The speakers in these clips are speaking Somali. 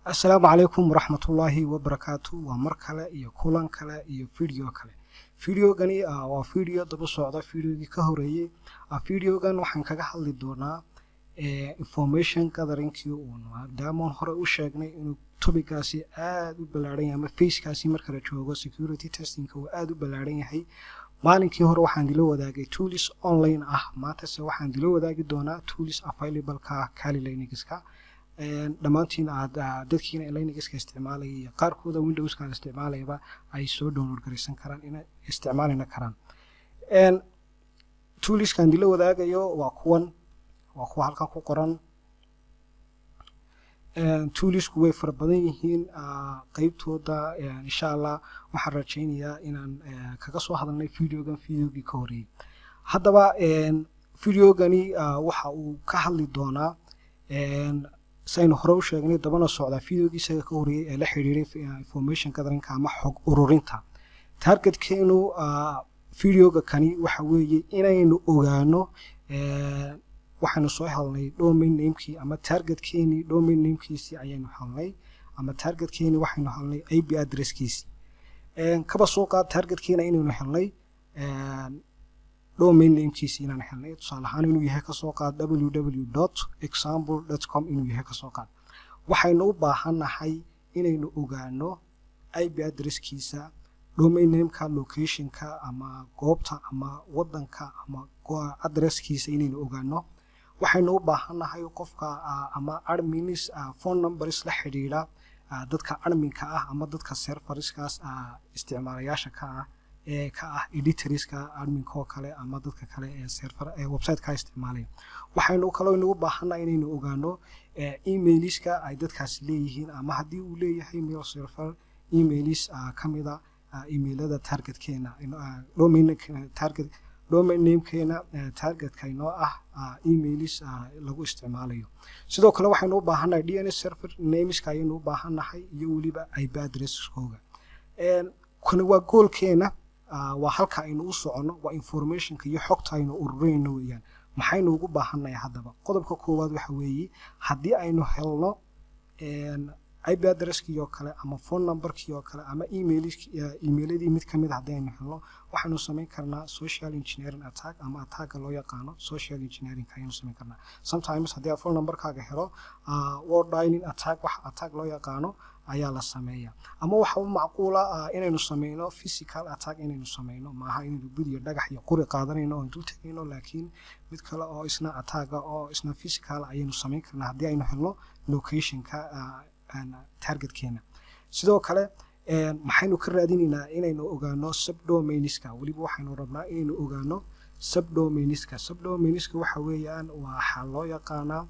السلام عليكم ورحمة الله وبركاته ومركلة iyo kulan kale iyo video kale videogani waa video daba socda videogii ka horeeyay videogan waxaan kaga hadli doonaa information gathering oo maadaama hore u sheegnay inuu topicaasi aad u balaaran yahay ama facekaasi marka la joogo security testing oo aad u balaaran yahay maalinkii hore waxaan dilo wadaagay tools online maanta se waxaan dilo wadaagi doonaa tools available ka Kali Linux-ka dhamaantiin dadkiina Linux-ka isticmaalay qaarkooda Windows-ka isticmaalayba ay soo download gareysan karaan in isticmaalina karaan tools-kan dilo wadaagayo waa kuwa halkan ku qoran tools-ku way fara badan yihiin qaybtooda insha Allah waxaan rajaynayaa inaan kaga soo hadalnay videogii ka horeeyay haddaba videogani waxa uu ka hadli doonaa saynu hore u sheegnay dabana socda videogiisa ka horeeyay ee la xiriiray information gathering ama xog ururinta targetkeenu videoga kani waxa weeye inaynu ogaano waxaanu soo helnay domain name-kii ama targetkeeni domain name-kiisi ayaynu helnay ama targetkeeni waxaynu helnay IP address-kiisi kaba soo qaad targetkeena inaynu helnay domain name-kiisi inaan helnay tusaale ahaan inuu yahay ka soo qaad www.example.com inuu yahay ka soo qaad waxaynu u baahanahay inaynu ogaano IP address-kiisa domain name-ka location-ka ama goobta ama wadanka ama address-kiisa inaynu ogaano waxaynu u baahanahay qofka ama admins phone numbers la xiriira dadka adminka ama dadka serverskaas isticmaalayaasha ka editorska adminka oo kale ama dadka kale ee server website-ka isticmaalay waxaynu kaloo u baahanahay inaynu ogaano emailska ay dadkaas leeyihiin ama haddii uu leeyahay mail server emails kamida emailada targetkeena domain name-keena targetka inoo emails lagu isticmaalayo sidoo kale waxaynu u baahanahay DNS server nameska ayaynu u baahanahay iyo waliba IP addresskooda kuna waa goolkeena waa halka aynu u socono waa informationka iyo xogta aynu urureyno weeyaan maxaynu ugu baahanahay haddaba qodobka koowaad waxa weeye haddii aynu helno IP addresskii oo kale ama phone numberkii oo kale ama emailadii mid kamid haddii aynu helno waxaanu samayn karnaa social engineering attack ama attack loo yaqaano social engineering ayaynu samayn karnaa sometimes haddii phone numberkaaga helo word dialing attack wax attack loo yaqaano ayaa la sameeyaa ama waxa macquula inaynu sameeyno physical attack inaynu sameeyno maaha inaynu budiyo dhagax iyo qori qaadanayno oo dul tagayno laakiin mid kale oo isna attack oo isna physical ayaynu samayn karnaa haddii aynu helno location-ka targetkeena sidoo kale maxaynu ka raadinaynaa inaynu ogaano subdomainska waliba waxaynu rabnaa inaynu ogaano subdomainska waxa weeyaan waxa loo yaqaanaa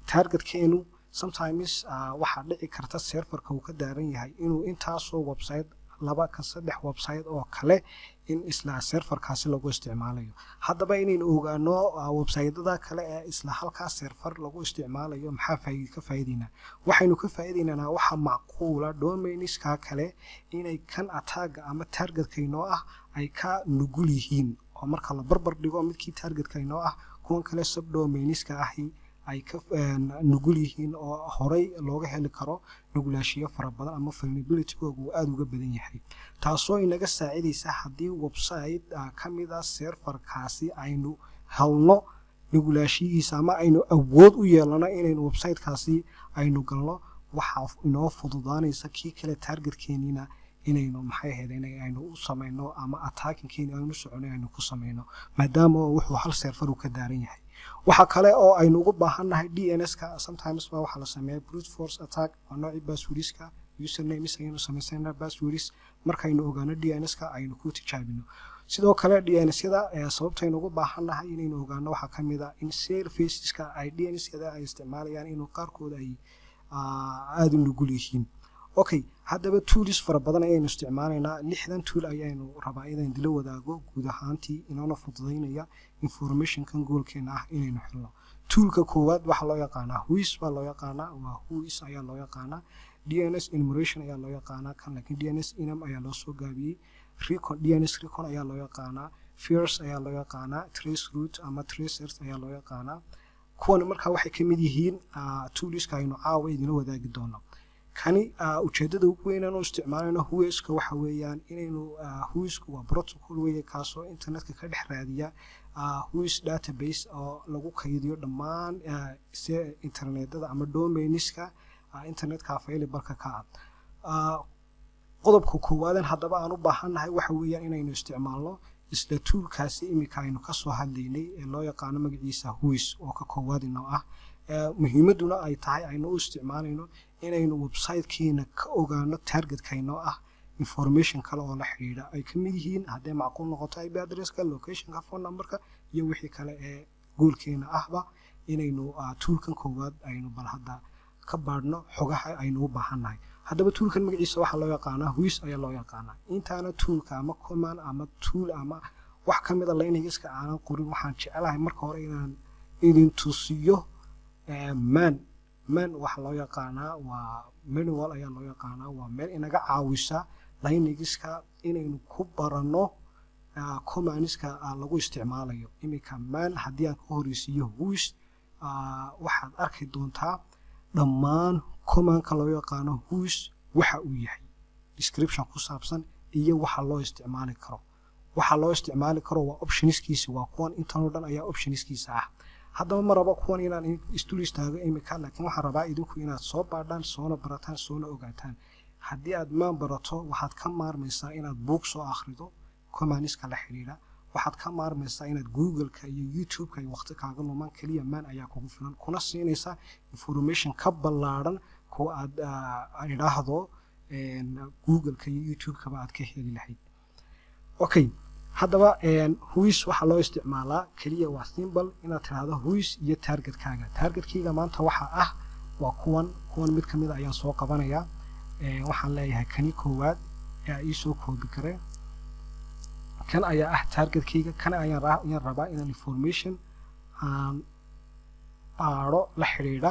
targetkeenu sometimes waxa dhici karta serverka uu ka daaran yahay inuu intaasoo website laba ka saddex website oo kale in isla serverkaasi lagu isticmaalayo haddaba inaynu ogaano website-ada kale ee isla halka server lagu isticmaalayo maxaa ka faa'iideynaa waxaynu ka faa'iideynaa waxa macquula domainska kale inay kan attack ama targetkeenoo ay ka nugul yihiin oo marka la barbar dhigo midkii targetkeenoo kuwan kale subdomainska ay ka nugul yihiin oo horey looga heli karo nugulaashiyo fara badan ama vulnerability-goodu uu aad uga badan yahay taasoo inaga saacidaysa haddii website kamida serverkaasi aynu helno nugulaashiyihiisa ama aynu awood u yeelano inaynu website-kaasi aynu galno waxa inoo fududaanaysa kii kale targetkeeniina inaynu aynu u samayno ama attacking-keeni aynu soconay aynu ku samayno maadaama wuxuu hal server ka daaran yahay waxa kale oo aynu ugu baahanahay DNS-ka sometimes waxa la sameeyaa brute force attack oo nooci passwordska usernames ayaynu samaysanaa passwords markaynu ogaano DNS-ka aynu ku tijaabino sidoo kale DNS-yada sababtaynu ugu baahanahay inaynu ogaano waxa kamid in serviceska ay DNS-yada ay isticmaalayaan inuu qaarkood ay aad u nugul yihiin okay haddaba tools fara badan ayaynu isticmaalaynaa 6 tool ayaynu rabaa inaan dilo wadaago guud ahaantii inoo fududeynaya information-kan goolkeena inaynu helno toolka koowaad waxa loo yaqaanaa whois baa loo yaqaanaa waa whois ayaa loo yaqaanaa DNS enumeration ayaa loo yaqaanaa kan laakiin DNS enum ayaa loo soo gaabiyey DNS recon ayaa loo yaqaanaa fierce ayaa loo yaqaanaa trace root ama tracers ayaa loo yaqaanaa kuwan markaa waxay ka mid yihiin tooliska aynu caawa idinla wadaagi doono. kani ujeedada ugu weyn aanu isticmaalayno Whoiska waxa weeyaan inaynu Whoisku waa protocol weeye kaasoo internetka ka dhex raadiya Whois database oo lagu kaydiyo dhammaan internetada ama domainiska internetka available-ka ka ah. qodobka koowaad haddaba aan u baahanahay waxa weeyaan inaynu isticmaalno isla toolkaasi imika aynu ka soo hadlaynay ee loo yaqaano magaciisa Whois oo ka koowaad inoo ah. muhiimaduna ay tahay aynu u isticmaalayno inaynu website-kiina ka ogaano target-kaynoo ah information kale oo la xiriira ay ka mid yihiin haddii macquul noqoto IP address-ka, location-ka, phone number-ka iyo wixii kale ee goolkeena ahba inaynu toolkan koowaad aynu bal hadda ka baadhno xogaha aynu u baahanahay. haddaba toolkan magaciisa waxaa loo yaqaanaa Whois ayaa loo yaqaanaa. intaana toolka ama command ama tool ama wax ka mid a Linux-ka aanan qorin waxaan jecelahay marka hore inaan idin tusiyo man waxa loo yaqaanaa waa manual ayaa loo yaqaanaa waa meel inaga caawisa Linux-ka inaynu ku barano commands-ka lagu isticmaalayo. imika man haddii aan ka horeysiiyo Whois waxaad arki doontaa dhammaan command-ka loo yaqaano Whois waxa uu yahay description ku saabsan iyo waxa loo isticmaali karo. waxa loo isticmaali karo waa optionskiisa waa kuwan intan oo dhan ayaa optionskiisa ah. haddaba ma rabo kuwan inaan istul istaago imika laakiin waxaan rabaa idinku inaad soo baadhaan soona barataan soona ogaataan. haddii aad maan barato waxaad ka maarmaysaa inaad buug soo akhrido commands-ka la xiriira. waxaad ka maarmaysaa inaad Google-ka iyo YouTube-ka iyo waqti kaaga lumaan kaliya man ayaa kugu filan kuna siinaysa information ka ballaaran kuwa aad idhaahdo Google-ka iyo YouTube-kaba aad ka heli lahayd. okay haddaba Whois waxa loo isticmaalaa kaliya waa symbol inaad tiraahdo Whois iyo target-kaaga. target-kayga maanta waxa ah waa kuwan mid kamid ayaan soo qabanayaa. waxaan leeyahay kani koowaad ee ii soo koobi kare kan ayaa ah target-kayga kan ayaan rabaa inaan information aan baaro la xiriira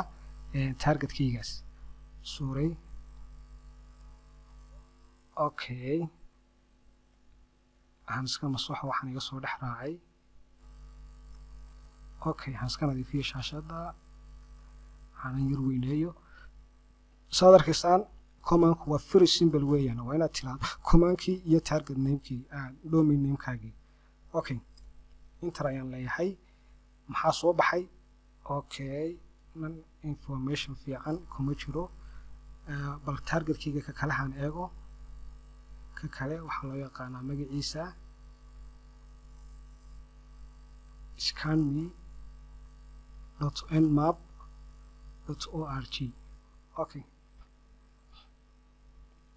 target-kaygaas. sorry okay hanska maswaxa waxaan iga soo dhex raacay. okay hanska nadiifiyo shaashada aan yar weyneeyo. saad arkaysaan command-ku waa very simple weeyaan waa inaad tiraahdo command-kii iyo target name-kii domain name-kaagii. okay enter ayaan leeyahay. maxaa soo baxay? okay information fiican kuma jiro. bal target-kayga ka kale aan eego. ka kale waxaa loo yaqaanaa magaciisa scanme.nmap.org. okay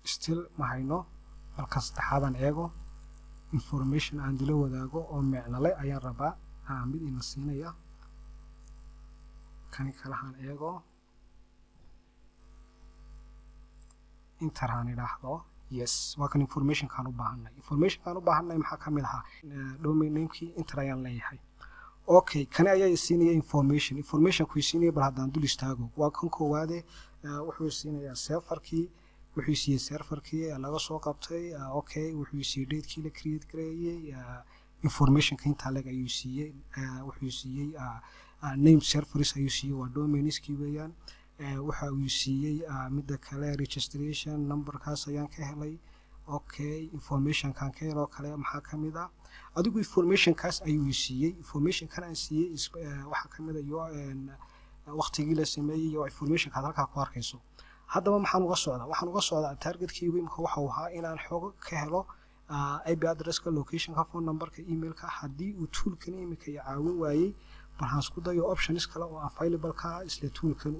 still ma hayno. balka saddexaadaan eego information aan dila wadaago oo micnale ayaan rabaa mid ina siinaya. kani kalahaan eego intaraan idhaahdo yes waa kan information-kaan u baahanay. information-kaan u baahanay maxaa ka mid ahaa domain name-kii inter ayaan leeyahay. okay kani ayaa siinaya information-ku siinaya bal haddaan dul istaago waa kan koowaade wuxuu siinayaa server-kii wuxuu siiyey server-kii laga soo qabtay. okay wuxuu siiyey date-kii la create gareeyay information-ka intaa leg ayuu siiyey. wuxuu siiyey name servers ayuu siiyey waa domainiskii weeyaan. waxa uu siiyey midda kale registration number-kaas ayaan ka helay. okay information-kaan ka helo kale maxaa ka mid ah adigu information-kaas ayuu siiyey. information-kan aan siiyey waxa ka mid ah waqtigii la sameeyey iyo information-kaad halkaa ku arkayso. haddaba maxaan uga socdaa? waxaan uga socdaa target-kaygu imika waxa uu ahaa inaan xogo ka helo IP address-ka, location-ka, phone number-ka, email-ka. haddii uu toolkan imika i caawin waayey bal haan isku dayo options kale oo available-ka isla toolkan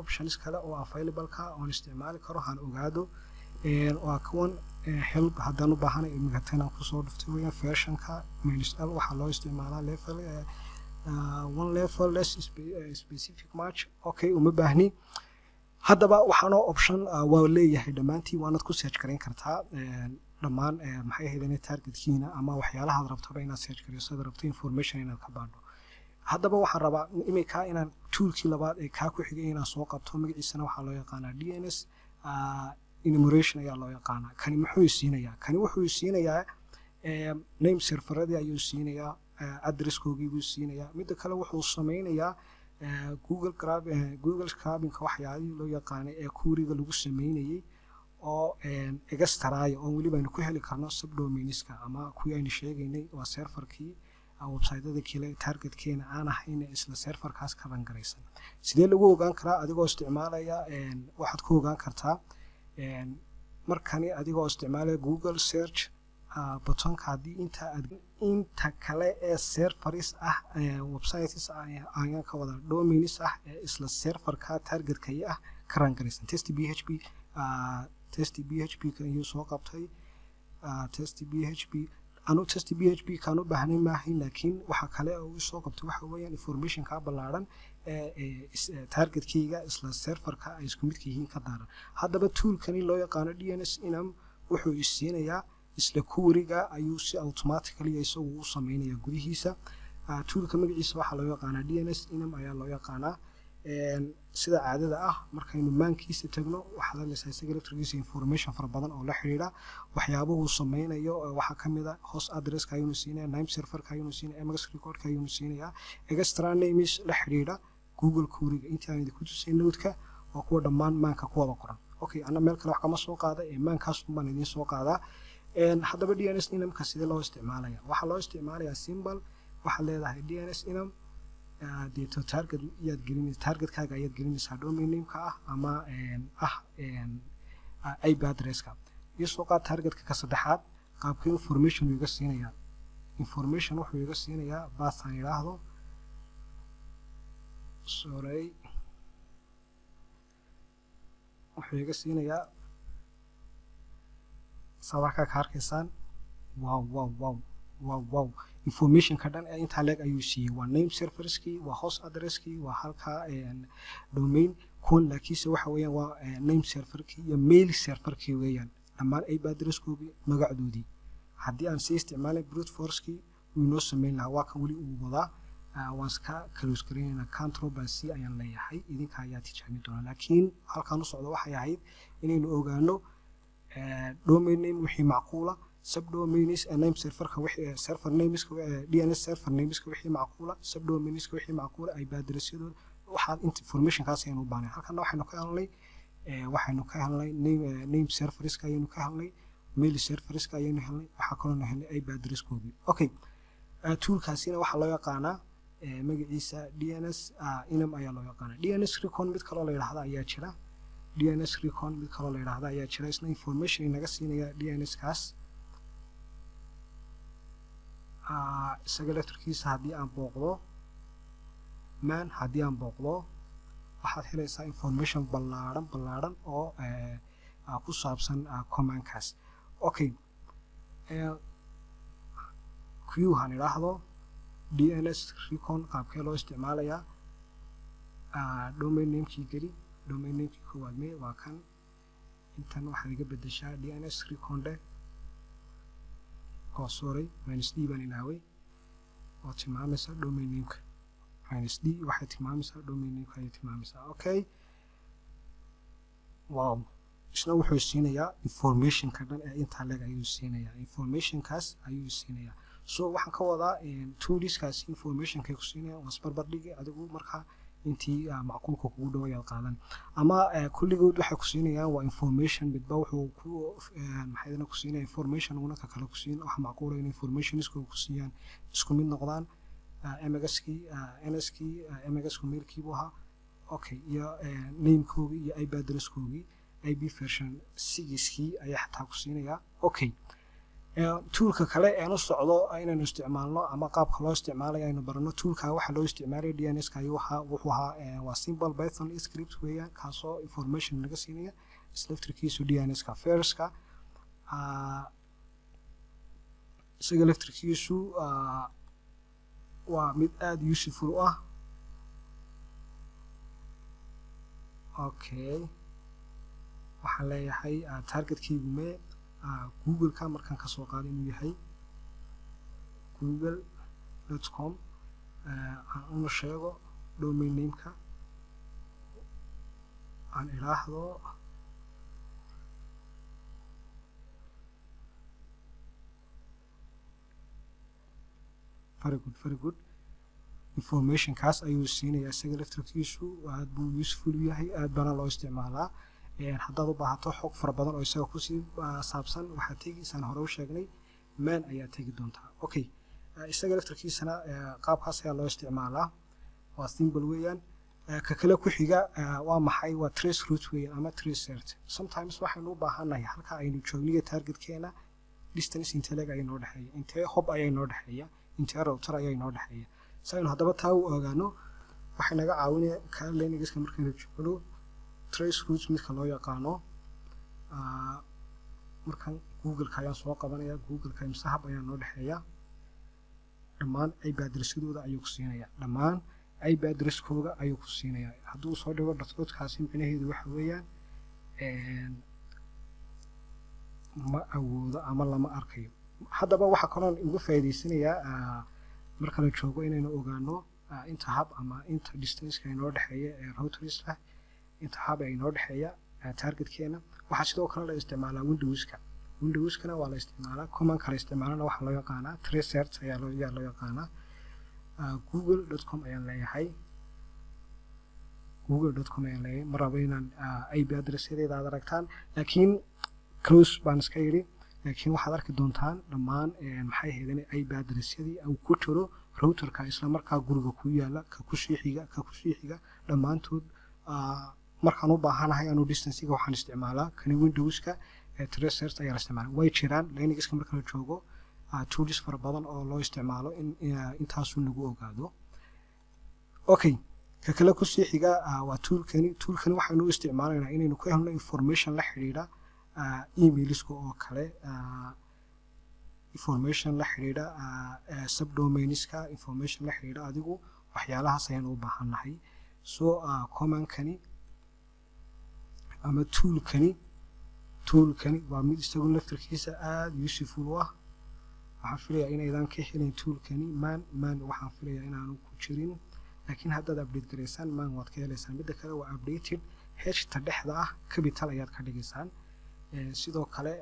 options kale oo available-ka oon isticmaali karo haan ogaado. waa kuwan help haddaan u baahanay imika tanaan kusoo dhuftay weeyaan version-ka -l waxaa loo isticmaalaa level one level less specific match. okay uma baahni. haddaba waxaanoo option waa leeyahay dhammaantii waanaad ku search garan kartaa dhammaan maxay ahaydeen target-kiina ama waxyaalahaad rabtaba inaad search garayso aad rabto information inaad ka baadho. haddaba waxaan rabaa imika inaan toolkii labaad ee kaa ku xigay inaan soo qabto magaciisana waxaa loo yaqaanaa DNS enumeration ayaa loo yaqaanaa. kani muxuu siinayaa? kani wuxuu siinayaa name serveradii ayuu siinayaa addresskoogii buu siinayaa. midda kale wuxuu sameynayaa google scrappingka waxyaalihii loo yaqaanay ee queryga lagu sameynayay oo extraaya oo weliba aynu ku heli karno subdomainska ama kuwii aynu sheegaynay waa serverkii website-ada kale targetkeena aan ahayn isla serverkaas ka rangaraysan. sidee lagu ogaan karaa? adigoo isticmaalaya waxaad ku ogaan kartaa markani adigoo isticmaalaya google search buttonka haddii inta kale ee serveris ah websites ayaan ka wada domains ah ee isla serverka targetkaya ah ka rangaraysan. test php kan ayuu soo qabtay test php anu test php kan u baahnay maahayn laakiin waxa kale oo uu soo qabtay waxa weeyaan information ka ballaaran ee targetkayga isla serverka ay isku midka yihiin ka daaran. haddaba toolkani loo yaqaano DNS Enum wuxuu isiinayaa isla queryga ayuu si automatically isagu u sameynaya gudihiisa. toolka magaciisa waxa loo yaqaanaa DNS Enum ayaa loo yaqaanaa. sida caadada ah markaynu maankiisa tagno waxaa la leeyahay isaga laftirkiisa information fara badan oo la xiriira waxyaabuhu sameynayo waxa kamid ah host address ka ayuu siinaya, name server ka ayuu siinaya, mx record ka ayuu siinaya, extra names la xiriira google queryga inta aan idinku tusay node-ka oo kuwa dhammaan maanka ku wada qoran. okay ana meel kale wax kama soo qaada ee maankaas baan idin soo qaadaa. haddaba DNS Enum-ka sidee loo isticmaalaya? waxaa loo isticmaalayaa symbol waxaa leedahay DNS Enum deeto target yaad gelinaysaa targetkaaga ayaad gelinaysaa domain name-ka ah ama IP address-ka iyo soo qaad targetka ka saddexaad qaabka information uu iga siinayaa wuxuu iga siinayaa path aan yiraahdo wuxuu iga siinayaa sawarka ka arkaysaan wow information ka dhan inta leeg ayuu siiyay. waa name serverskii, waa host addresskii, waa halka domain kun laakiinse waxa weeyaan waa name serverkii iyo mail serverkii weeyaan dhammaan IP addresskoodii magacadoodii. haddii aan sii isticmaalay brute force-kii wuu noo sameyn lahaa. waa kan weli uu wadaa waan iska close gareynaa control baa c ayaan leeyahay idinka ayaa tijaabin doona. laakiin halkaan u socdo waxay ahayd inaynu ogaano domain name wixii macquula, subdomains name serverka wixii server names DNS server names wixii macquula, subdomains wixii macquula, IP addressyadooda waxa information kaas aynu u baahnay. halkan waxaynu ka helnay name serverska ayaynu ka helnay, mail serverska ayaynu helnay, waxa kaloo helnay IP addresskoodii. okay toolkaasina waxa loo yaqaanaa magaciisa DNS Enum ayaa loo yaqaanaa. DNS Recon mid kaloo la yiraahdo ayaa jira. isna information inaga siinaya DNS kaas isaga laftirkiisa haddii aan booqdo waxaad helaysaa information ballaaran oo ku saabsan command-kaas. okay han yiraahdo DNS Recon qaabkee loo isticmaalayaa domain name-kii geli domain name-kii koowaad waa kan intan waxaad iga bedeshaa DNS Recon -d baan inaaway oo tilmaamaysa domain name-ka -d waxay tilmaamaysaa domain name-ka ayay tilmaamaysaa. okay wow isna wuxuu siinayaa information-ka dhan ee intaa leeg ayuu siinayaa information-kaas ayuu siinayaa. so waxaan ka wadaa toolskaas information-kay ku siinayaan waa isbarbardhigi adigu markaa intii macquulka kugu dhow ayaad qaadan ama kulligood waxay ku siinayaan waa information midba wuxuu ku maxayna ku siinayaan information una ka kala ku siin wax macquul ah in information isku siiyaan isku mid noqdaan mx-kii ns-kii mx-ku mailkii buu ahaa. okay iyo name-koogii iyo IP address-koogii IP version 6-kii ayaa xataa ku siinayaa. okay toolka kale ee u socdo inaynu isticmaalno ama qaabka loo isticmaalayo aynu barano toolka waxa loo isticmaalay DNS-ka wuxuu ahaa waa simple Python script weeyaan kaasoo information naga siinaya laftirkiisu DNS-ka first-ka isaga laftirkiisu waa mid aad useful u ah. okay waxaan leeyahay targetkaygu mee google-ka markaan ka soo qaaday inuu yahay google.com aan una sheego domain name-ka aan iraahdo very good information kaas ayuu siinaya isaga laftarkiisu aad buu useful u yahay aad bana loo isticmaalaa haddaad u baahato xog fara badan oo isaga kusii saabsan waxaad tegiysaan hore u sheegnay man ayaa tegi doontaa okay isaga laftarkiisana qaabkaas ayaa loo isticmaalaa waa symbol weeyaan ka kale ku xiga waa maxay waa trace route weeyaan ama trace cert sometimes waxaynu u baahanahay halka aynu joogniga targetkeena distance intee leg ayaa noo dhexeeya intee hub ayaa noo dhexeeya intee router ayaa noo dhexeeya saynu haddaba taa u ogaano waxay naga caawinaya car lineageska markaynu joogno trace route midka loo yaqaano markan google-ka ayaan soo qabanaya google-ka imse hub ayaa noo dhexeeya dhammaan IP addressadooda ayuu ku siinaya dhammaan IP addresskooda ayuu ku siinaya hadduu soo dhigo dotcodkaasi micnaheedu waxa weeyaan ma awoodo ama lama arkayo haddaba waxa kaloon uga faa'iidaysanayaa marka la joogo inaynu ogaano inta hub ama inta distance-ka inoo dhexeeya ee routers ah inta hub ay inoo dhexeeya targetkeena waxaa sidoo kale la isticmaalaa windowskana waa la isticmaalaa command-ka la isticmaalana waxaa loo yaqaanaa trace cert ayaa loo yaqaanaa google.com ayaan leeyahay ma rabo inaan IP address-yadeeda aad aragtaan laakiin close baan iska yidhi laakiin waxaad arki doontaan dhammaan maxay ahaydeen IP address-yadii uu ku jiro routerka isla markaa guriga ku yaala ka ku sii xiga dhammaantood markaan u baahanahay anu distance-ga waxaan isticmaalaa kani windowska trace cert ayaa la isticmaalaa way jiraan lineageska marka la joogo tools fara badan oo loo isticmaalo in intaasu lagu ogaado okay ka kale ku sii xiga waa toolkani waxaynu u isticmaalaynaa inaynu ku helno information la xiriira emailska oo kale information la xiriira subdomainska information la xiriira adigu waxyaalahaas ayaan u baahanahay so command-kani ama toolkani waa mid isagu laftarkiisa aad useful u ah waxaan filayaa inaydan ka helin toolkani man waxaan filayaa inaanu ku jirin laakiin haddaad update garaysaan man waad ka helaysaan midda kale waa updated hta dhexda ah capital ayaad ka dhigaysaan sidoo kale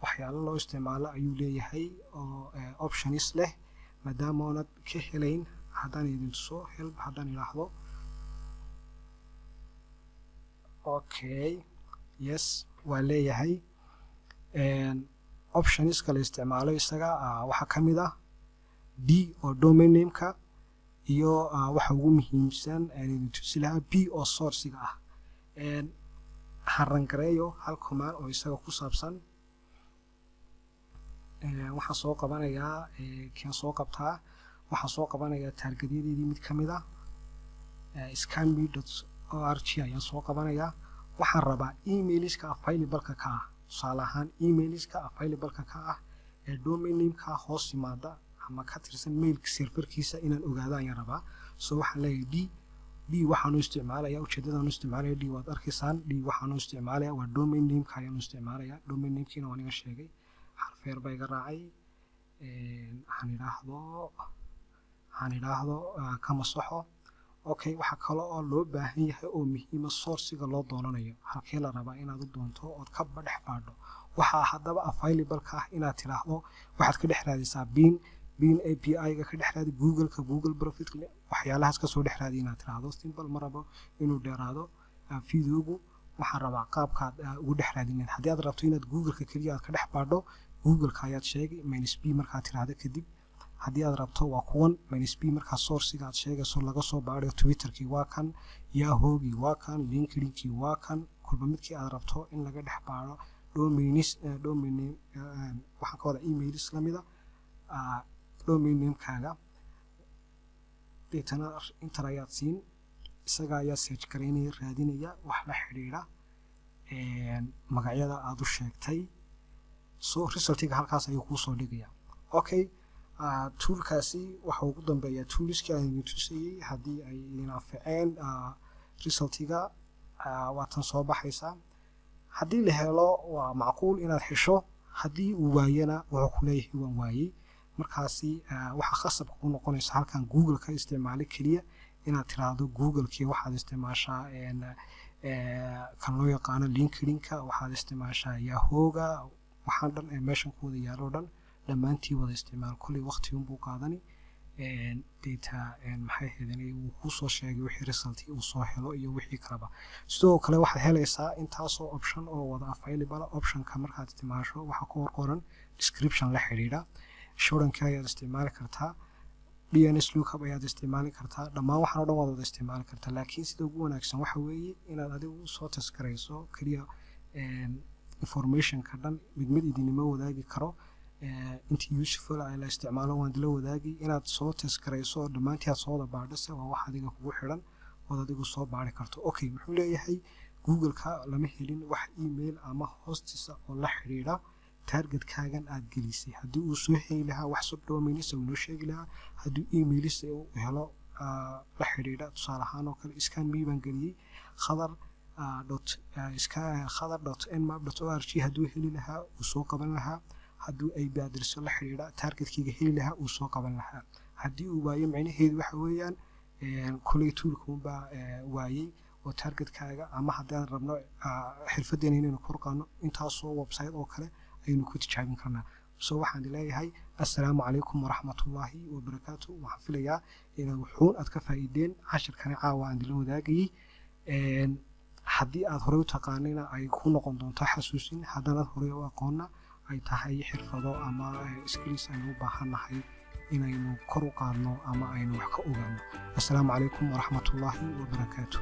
waxyaalo loo isticmaalo ayuu leeyahay oo options leh maadaama oonad ka helayn haddaan idin tuso help haddaan idhaahdo okay yes waa leeyahay optionska la isticmaalo isaga waxaa ka mid ah d oo domain name-ka iyo waxa ugu muhiimsan idin tusi lahaa b oo source-ga ah harangareeyo hal command oo isaga ku saabsan waxaan soo qabanayaa waxaan soo qabanayaa targetyadeedii mid ka mid ah scanme.org ayaan soo qabanayaa waxaan rabaa emailiska available-ka ka ah tusaale ahaan emailiska available-ka ka ah ee domain name-ka hoos yimaada ama ka tirsan mailka serverkiisa inaan ogaado ayaan rabaa so waxaan leeyahay d waxaan u isticmaalayaa ujeedadaan u isticmaalaya d waad arkaysaan d waxaan u isticmaalayaa waa domain name-ka ayaan u isticmaalayaa domain name-kiina waan iga sheegay xarfeer baa iga raacay waxaan idhaahdo kama soxo okay waxaa kale oo loo baahan yahay oo muhiima source-ga loo doonanayo halkee la rabaa inaad u doonto ood ka dhex baadho waxaa haddaba available-ka ah inaad tiraahdo waxaad ka dhex raadisaa bin API-ga ka dhex raadi Google Profit waxyaalahaas ka soo dhex raadi inaad tiraahdo simple ma rabo inuu dheeraado videogu waxaan rabaa qaabkaad ugu dhex raadinayd haddii aad rabto inaad Google-ka keliya aad ka dhex baadho Google-ka ayaad sheegay -b markaad tiraahdo kadib haddii aad rabto waa kuwan -b markaa source-ga aad sheegayso laga soo baadhayo Twitter-kii waa kan Yahoo-gii waa kan LinkedIn-kii waa kan kulba midkii aad rabto in laga dhex baadho domain waxaan ka wada emails lamida domain name-kaaga deetana inter ayaad siin isaga ayaa search garaynaya raadinaya wax la xiriira magacyada aad u sheegtay so result-iga halkaas ayuu kuu soo dhigaya okay toolkaasi waxa ugu dambeeya toolskii aan idin tusayay haddii ay idin anficeen result-iga waa tan soo baxaysa haddii la helo waa macquul inaad hesho haddii uu waayana wuxuu ku leeyahay waan waayey markaasi waxa khasab ku noqonaysa halkan Google ka isticmaali kaliya inaad tiraahdo Google-kii waxaad isticmaashaa kan loo yaqaano LinkedIn-ka waxaad isticmaashaa Yahoo-ga waxaan dhan meeshan ku wada yaalo dhan dhammaantii wada isticmaal kulli waqti un buu qaadani data maxay ahaydeen uu ku soo sheegay wixii result uu soo helo iyo wixii kaleba sidoo kale waxaad helaysaa intaasoo option oo wada available optionka markaad isticmaasho waxa ku qoran description la xiriira shortenkii ayaad isticmaali kartaa DNS lookup ayaad isticmaali kartaa dhammaan waxaan oo dhan waad wada isticmaali kartaa laakiin sida ugu wanaagsan waxa weeye inaad adigu soo taskarayso kaliya informationka dhan mid idinima wadaagi karo intii useful ay la isticmaalo waan dila wadaagi inaad soo taskarayso dhammaantii aad soo wada baadhisa waa wax adiga kugu xiran oo adigu soo baari karto okay muxuu leeyahay google-ka lama helin wax email ama hostisa oo la xiriira targetkaagan aad gelisay haddii uu soo heli lahaa wax subdomains uu noo sheegi lahaa haddii emailis uu helo la xiriira tusaale ahaan oo kale scan me baan geliyey khadar.nmap.org hadduu heli lahaa uu soo qaban lahaa hadduu IP address la xiriira targetkayga heli lahaa uu soo qaban lahaa haddii uu waayo macnaheedu waxa weeyaan kulay toolkuba waayay oo targetkaaga ama haddaan rabno xirfadeena inaynu kor qaadno intaasoo website oo kale aynu ku tijaabin karnaa soo waxaan leeyahay assalaamu calaykum waraxmatullaahi wabarakaatu waxaan filayaa inay wuxuun aad ka faa'iideen cashirkani caawa aan dila wadaagayay haddii aad horey u taqaanina ay ku noqon doonto xasuusin haddanaad horey u aqoonna ay tahay xirfado ama skills aynu u baahannahay inaynu kor u qaadno ama aynu wax ka ogaano assalaamu calaykum waraxmatullaahi wabarakaatu